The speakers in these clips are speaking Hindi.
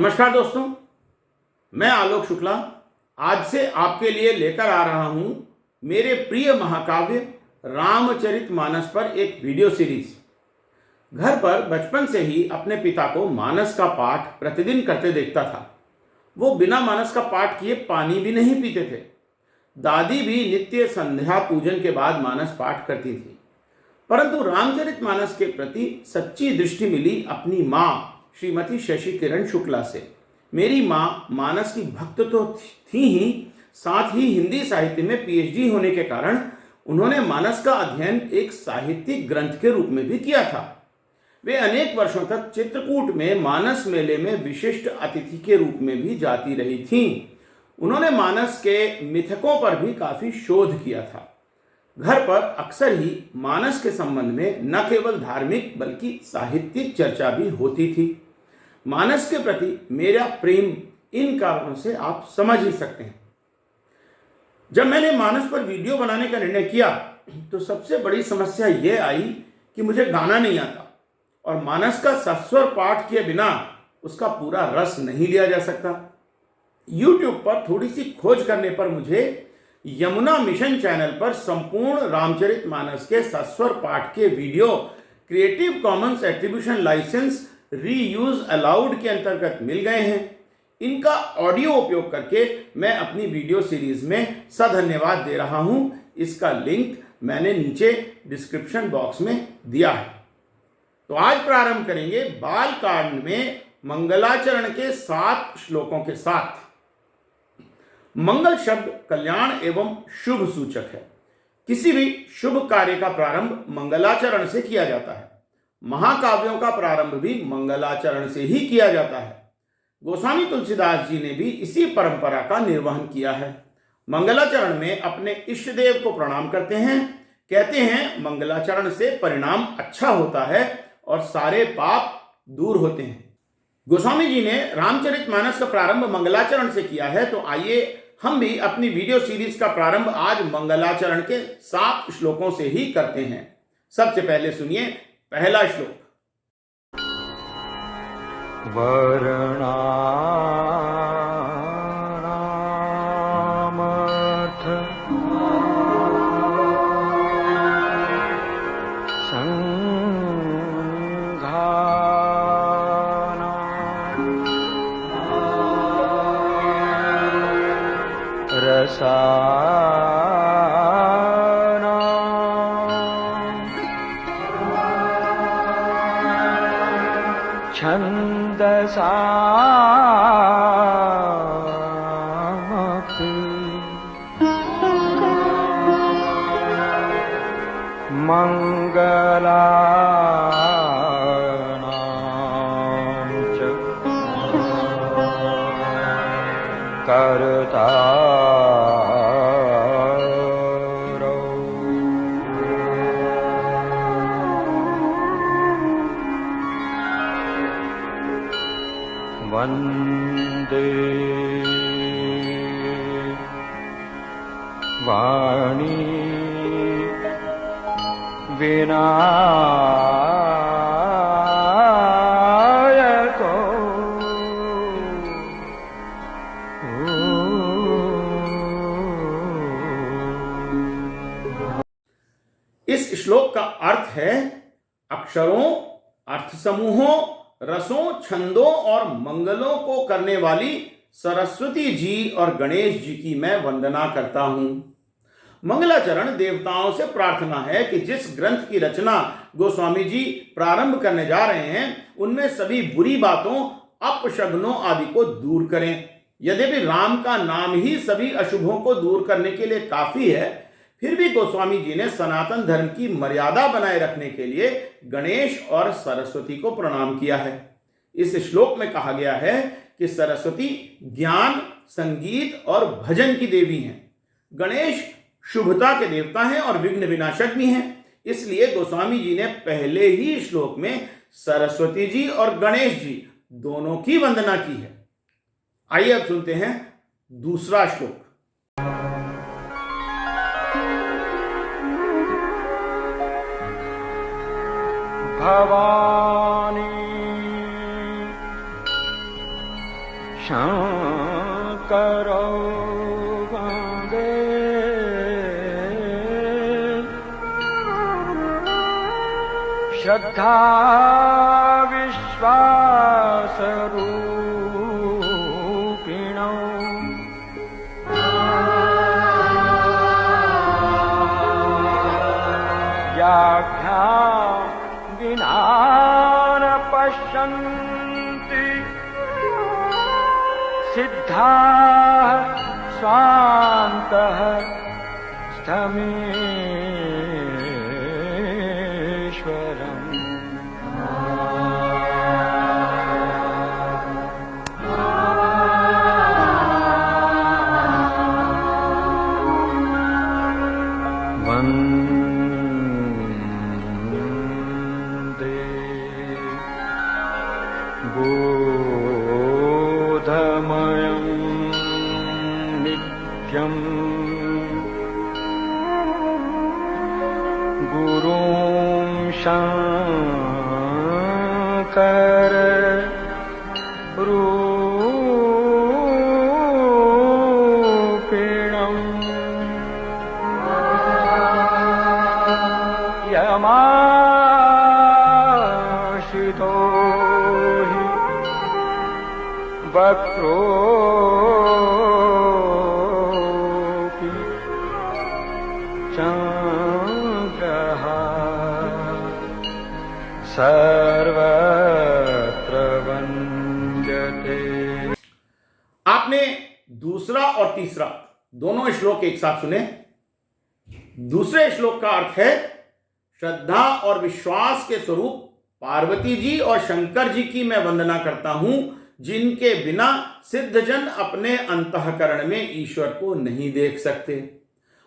नमस्कार दोस्तों, मैं आलोक शुक्ला आज से आपके लिए लेकर आ रहा हूं मेरे प्रिय महाकाव्य रामचरितमानस पर एक वीडियो सीरीज। घर पर बचपन से ही अपने पिता को मानस का पाठ प्रतिदिन करते देखता था। वो बिना मानस का पाठ किए पानी भी नहीं पीते थे। दादी भी नित्य संध्या पूजन के बाद मानस पाठ करती थी, परंतु रामचरितमानस के प्रति सच्ची दृष्टि मिली अपनी माँ श्रीमती शशि किरण शुक्ला से। मेरी माँ मानस की भक्त तो थी ही, साथ ही हिंदी साहित्य में पीएचडी होने के कारण उन्होंने मानस का अध्ययन एक साहित्यिक ग्रंथ के रूप में भी किया था। वे अनेक वर्षों तक चित्रकूट में मानस मेले में विशिष्ट अतिथि के रूप में भी जाती रही थीं। उन्होंने मानस के मिथकों पर भी काफी शोध किया था। घर पर अक्सर ही मानस के संबंध में न केवल धार्मिक बल्कि साहित्यिक चर्चा भी होती थी। मानस के प्रति मेरा प्रेम इन कारणों से आप समझ ही सकते हैं। जब मैंने मानस पर वीडियो बनाने का निर्णय किया तो सबसे बड़ी समस्या यह आई कि मुझे गाना नहीं आता और मानस का सस्वर पाठ किए बिना उसका पूरा रस नहीं लिया जा सकता। YouTube पर थोड़ी सी खोज करने पर मुझे यमुना मिशन चैनल पर संपूर्ण रामचरितमानस के सस्वर पाठ के video creative commons attribution licence reuse allowed के अंतर्गत मिल गए हैं। इनका ऑडियो उपयोग करके मैं अपनी वीडियो सीरीज में सधन्यवाद दे रहा हूं। इसका लिंक मैंने नीचे डिस्क्रिप्शन बॉक्स में दिया है। तो आज प्रारंभ करेंगे बालकांड में मंगलाचरण के 7 श्लोकों के साथ। मंगल शब्द कल्याण एवं शुभ सूचक है। किसी भी शुभ कार्य का प्रारंभ मंगलाचरण से किया जाता है। महाकाव्यों का प्रारंभ भी मंगलाचरण से ही किया जाता है। गोस्वामी तुलसीदास जी ने भी इसी परंपरा का निर्वहन किया है। मंगलाचरण में अपने इष्ट देव को प्रणाम करते हैं। कहते हैं मंगलाचरण से परिणाम अच्छा होता है और सारे पाप दूर होते हैं। गोस्वामी जी ने रामचरितमानस का प्रारंभ मंगलाचरण से किया है, तो आइए हम भी अपनी वीडियो सीरीज का प्रारंभ आज मंगलाचरण के 7 श्लोकों से ही करते हैं। सबसे पहले सुनिए पहला श्लोक। वर्णानामर्थ संघानां रसानां छन्दसामपि मंगलानां च कर्तारौ। वन्दे वाणी विनायको इस श्लोक का अर्थ है अक्षरों, अर्थ समूहों, रसों, छंदों और मंगलों को करने वाली सरस्वती जी और गणेश जी की मैं वंदना करता हूं। मंगलाचरण देवताओं से प्रार्थना है कि जिस ग्रंथ की रचना गोस्वामी जी प्रारंभ करने जा रहे हैं उनमें सभी बुरी बातों, अपशगुनों आदि को दूर करें। यद्यपि राम का नाम ही सभी अशुभों को दूर करने के लिए काफी है, फिर भी गोस्वामी जी ने सनातन धर्म की मर्यादा बनाए रखने के लिए गणेश और सरस्वती को प्रणाम किया है। इस श्लोक में कहा गया है कि सरस्वती ज्ञान, संगीत और भजन की देवी हैं। गणेश शुभता के देवता हैं और विघ्न विनाशक भी हैं। इसलिए गोस्वामी जी ने पहले ही श्लोक में सरस्वती जी और गणेश जी दोनों की वंदना की है। आइए अब सुनते हैं दूसरा श्लोक। भवानी शङ्करो वन्दे श्रद्धा विश्वासरूपिणौ व्याख्या विना न पश्यन्ति सिद्धाः स्वान्तः स्थमीश्वरम् वन्दे बोधमयं नित्यम् गुरुं शङ्कर रूपिणम् यमाशितो हि वक्रोऽपि चन्द्रः सर्वत्र वन्द्यते। आपने दूसरा और तीसरा दोनों श्लोक एक साथ सुने। दूसरे श्लोक का अर्थ है श्रद्धा और विश्वास के स्वरूप पार्वती जी और शंकर जी की मैं वंदना करता हूं, जिनके बिना सिद्धजन अपने अंतःकरण में ईश्वर को नहीं देख सकते।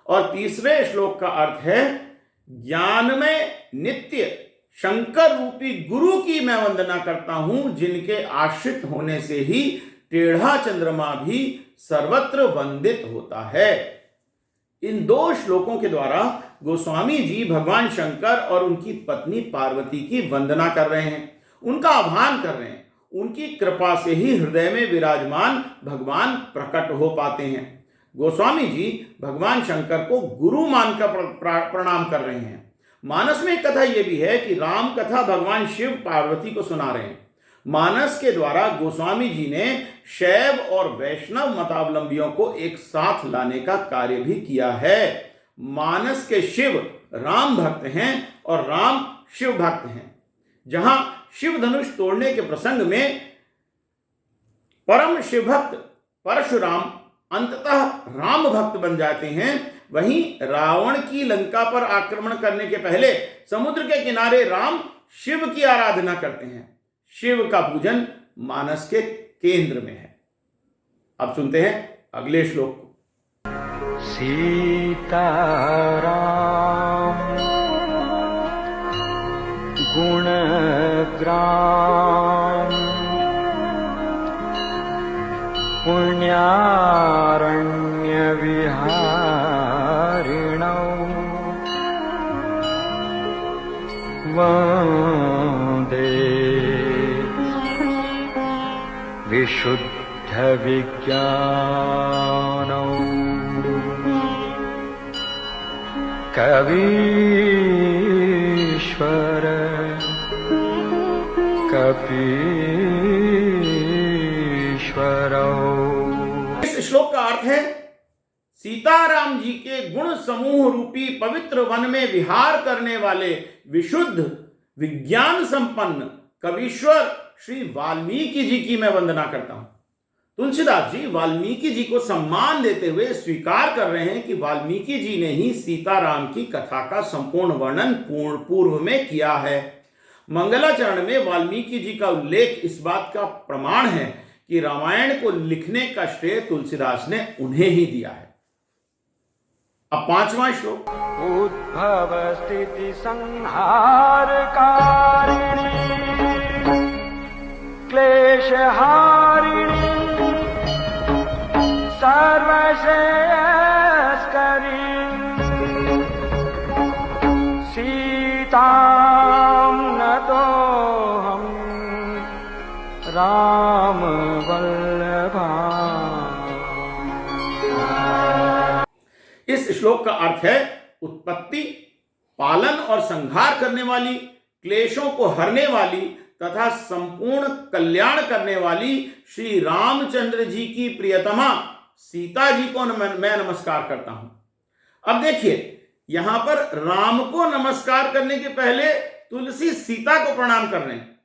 और तीसरे श्लोक का अर्थ है ज्ञान में नित्य शंकर रूपी गुरु की मैं वंदना करता हूं, जिनके आश्रित होने से ही टेढ़ा चंद्रमा भी सर्वत्र वंदित होता है। इन दो श्लोकों के द्वारा गोस्वामी जी भगवान शंकर और उनकी पत्नी पार्वती की वंदना कर रहे हैं, उनका आह्वान कर रहे हैं। उनकी कृपा से ही हृदय में विराजमान भगवान प्रकट हो पाते हैं। गोस्वामी जी भगवान शंकर को गुरु मानकर प्रणाम कर रहे हैं। मानस में एक कथा यह भी है कि राम कथा भगवान शिव पार्वती को सुना रहे हैं। मानस के द्वारा गोस्वामी जी ने शैव और वैष्णव मतावलंबियों को एक साथ लाने का कार्य भी किया है। मानस के शिव राम भक्त हैं और राम शिव भक्त हैं। जहां शिव धनुष तोड़ने के प्रसंग में परम शिव भक्त परशुराम अंततः राम भक्त बन जाते हैं, वहीं रावण की लंका पर आक्रमण करने के पहले समुद्र के किनारे राम शिव की आराधना करते हैं। शिव का पूजन मानस के केंद्र में है। अब सुनते हैं अगले श्लोक को। सीताराम गुणग्राम पुण्यारण्य विहारिणौ वन्दे विशुद्ध विज्ञानौ कवीश्वर कपीश्वरौ। इस श्लोक का अर्थ है सीताराम जी के गुण समूह रूपी पवित्र वन में विहार करने वाले विशुद्ध विज्ञान संपन्न कवीश्वर श्री वाल्मीकि जी की मैं वंदना करता हूं। तुलसीदास जी वाल्मीकि जी को सम्मान देते हुए स्वीकार कर रहे हैं कि वाल्मीकि जी ने ही सीताराम की कथा का संपूर्ण वर्णन पूर्व में किया है। मंगलाचरण में वाल्मीकि जी का उल्लेख इस बात का प्रमाण है कि रामायण को लिखने का श्रेय तुलसीदास ने उन्हें ही दिया है। अब पांचवा श्लोक। उद्भव स्थिति संहारकारिणी क्लेशहारिणी सर्वश्रेयस्करी सीतां नतोऽहं राम वल्लभ श्लोक का अर्थ है उत्पत्ति, पालन और संहार करने वाली, क्लेशों को हरने वाली तथा संपूर्ण कल्याण करने वाली श्री रामचंद्र जी की प्रियतमा सीता जी को मैं नमस्कार करता हूं। अब देखिए, यहां पर राम को नमस्कार करने के पहले तुलसी सीता को प्रणाम कर रहे हैं।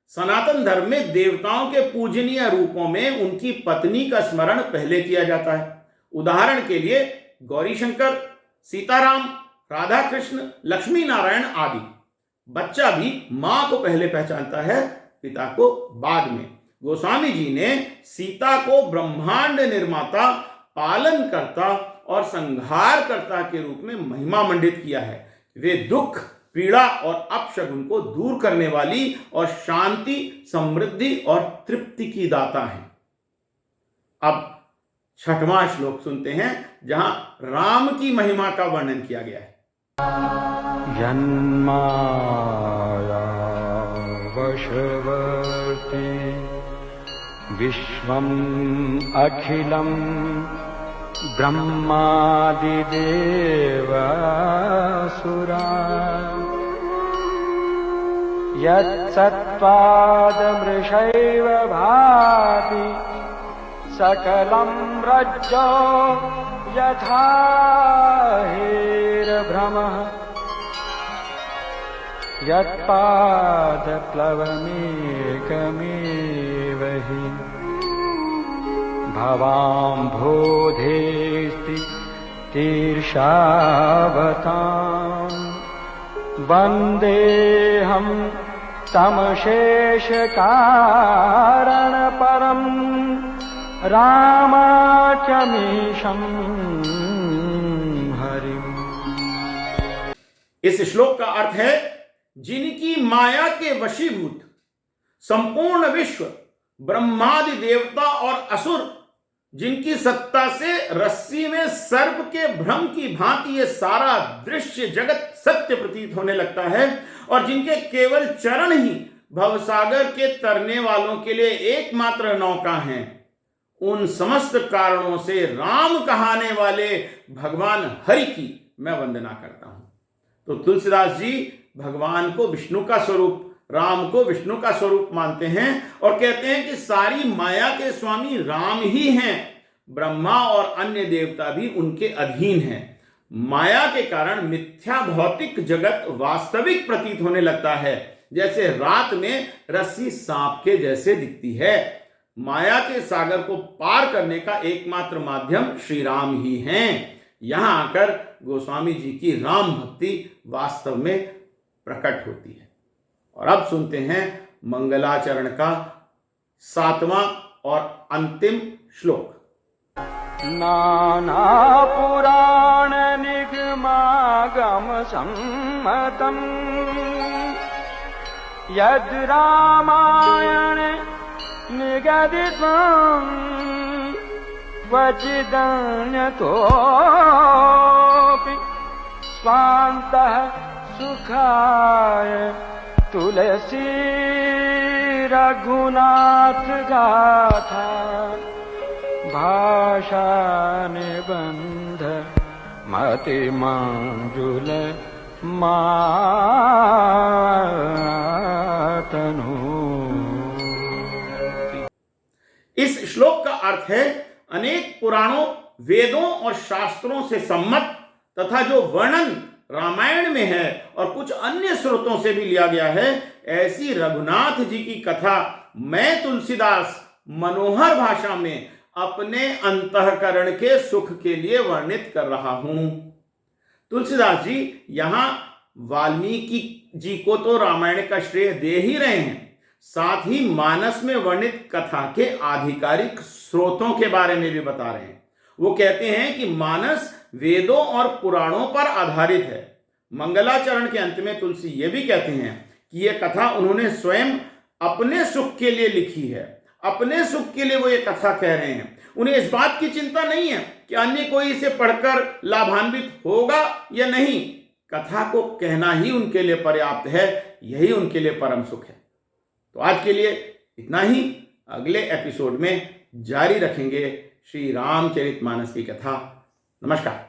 सनातन धर्म में देवताओं के पूजनीय रूपों में उनकी पत्नी का स्मरण पहले किया जाता है। उदाहरण के लिए गौरी शंकर, सीताराम, राधा कृष्ण, लक्ष्मी नारायण आदि। बच्चा भी मां को पहले पहचानता है, पिता को बाद में। गोस्वामी जी ने सीता को ब्रह्मांड निर्माता, पालनकर्ता और संहारकर्ता के रूप में महिमा मंडित किया है। वे दुख, पीड़ा और अपशगुन को दूर करने वाली और शांति, समृद्धि और तृप्ति की दाता हैं। अब 6वां श्लोक सुनते हैं, जहां राम की महिमा का वर्णन किया गया है। जन्माया वशवर्ती विश्वम् अखिलम् ब्रह्मादिदेवासुरा यत्सत्त्वादमृषैव भाति सकलं रज्जो यथा हेरभ्रमः यत्पादप्लवमेकमेव हि भवाम्भोधेस्ति तीर्षावताम् वन्देऽहं तमशेषकारणपरम् रामाचमीशं हरिम्। इस श्लोक का अर्थ है, जिनकी माया के वशीभूत संपूर्ण विश्व, ब्रह्मादि देवता और असुर, जिनकी सत्ता से रस्सी में सर्प के भ्रम की भांति ये सारा दृश्य जगत सत्य प्रतीत होने लगता है, और जिनके केवल चरण ही भवसागर के तरने वालों के लिए एकमात्र नौका हैं, उन समस्त कारणों से राम कहाने वाले भगवान हरि की मैं वंदना करता हूं। तो तुलसीदास जी भगवान को विष्णु का स्वरूप, राम को विष्णु का स्वरूप मानते हैं और कहते हैं कि सारी माया के स्वामी राम ही हैं। ब्रह्मा और अन्य देवता भी उनके अधीन हैं। माया के कारण मिथ्या भौतिक जगत वास्तविक प्रतीत होने लगता है, जैसे रात में रस्सी सांप के जैसे दिखती है। माया के सागर को पार करने का एकमात्र माध्यम श्री राम ही हैं। यहां आकर गोस्वामी जी की राम भक्ति वास्तव में प्रकट होती है। और अब सुनते हैं मंगलाचरण का 7वां और अंतिम श्लोक। नाना पुराण निगमागम सम्मतम् यद् रामायण निगदितम् क्वचिदन्यतोऽपि स्वान्तः सुखाय तुलसी रघुनाथ गाथा भाषा निबंध मतिमंजुल मातनु। इस श्लोक का अर्थ है, अनेक पुराणों, वेदों और शास्त्रों से सम्मत तथा जो वर्णन रामायण में है और कुछ अन्य स्रोतों से भी लिया गया है, ऐसी रघुनाथ जी की कथा मैं तुलसीदास मनोहर भाषा में अपने अंतःकरण के सुख के लिए वर्णित कर रहा हूं। तुलसीदास जी यहां वाल्मीकि जी को तो रामायण का श्रेय दे ही रहे हैं, साथ ही मानस में वर्णित कथा के आधिकारिक स्रोतों के बारे में भी बता रहे हैं। वो कहते हैं कि मानस वेदों और पुराणों पर आधारित है। मंगलाचरण के अंत में तुलसी ये भी कहते हैं कि यह कथा उन्होंने स्वयं अपने सुख के लिए लिखी है। अपने सुख के लिए वो ये कथा कह रहे हैं। उन्हें इस बात की चिंता नहीं है कि अन्य कोई इसे पढ़कर लाभान्वित होगा या नहीं। कथा को कहना ही उनके लिए पर्याप्त है, यही उनके लिए परम सुख है। तो आज के लिए इतना ही। अगले एपिसोड में जारी रखेंगे श्री रामचरितमानस की कथा। नमस्कार।